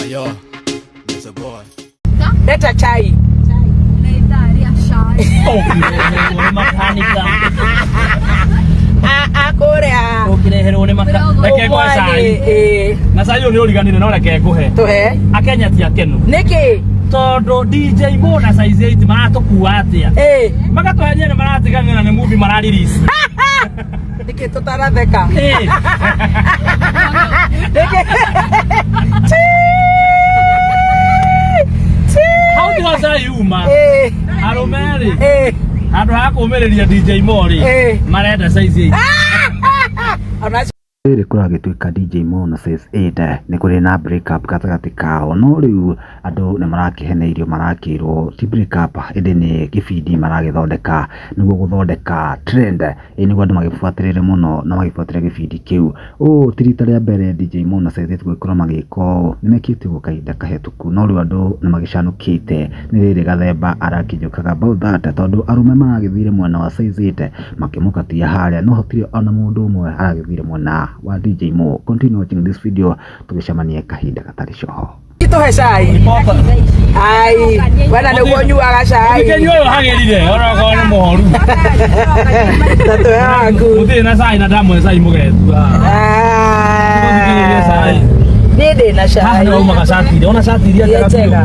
Yo, there's a boy. Leta chai. Naitaria chai. Makanika. Korea. Ukireherwo ni maka. Reke ngwe cai. Na cai uyu ni uriganire no reke nguhe. Tuhe. Akenya ti akenu. Niki? Tondu DJ Mo na Size 8 maratukuwa atia. Magatuhenia ni maratiganira ni movie mararelease. Niki tutaratheka. How do I say you man? Aromeri. Andu hakumereria DJ Mo ri. Marenda Size 8. Rĩrĩ kũragĩtuĩka DJ Mo na Size 8 nĩ kũrĩ na break up gatagatĩ kao, no rĩu andũ nĩ marakĩheneirio marakĩrwo ti break up ĩndĩ nĩ gĩbindi maragĩthondeka nĩguo gũthondeka trend nĩguo andũ magĩbuatĩrĩre mũno na magĩbuatĩrĩre gĩbindi kĩu. Ũũ ti rita rĩa mbere DJ Mo na Size 8 gũgĩkorwo magĩka ũũ, nĩ mekĩte gwa kahinda kahĩtũku, no rĩu andũ nĩ magĩcanũkĩte nĩ rĩrĩ gathemba arakĩnjũkaga about that tondũ arũme maragĩthire mwena wa Size 8 makĩmũkatia harĩa, no hatirĩ ona mũndũ ũmwe aragĩthire mwena wa DJ Mo. Continue watching this video tugicemanie kahinda gatarĩ coho. Ituhe cai. Ai, wana nĩguo nyuaga cai. Ũkĩnyua ũyũ hagerire orokorwo nĩ mũhoru. Tatu yaku. Mũtirĩ na cai na ndamwe cai mũgetua. Ndĩ na cai. Haha nĩ waumaga cati, ona cati iria njega.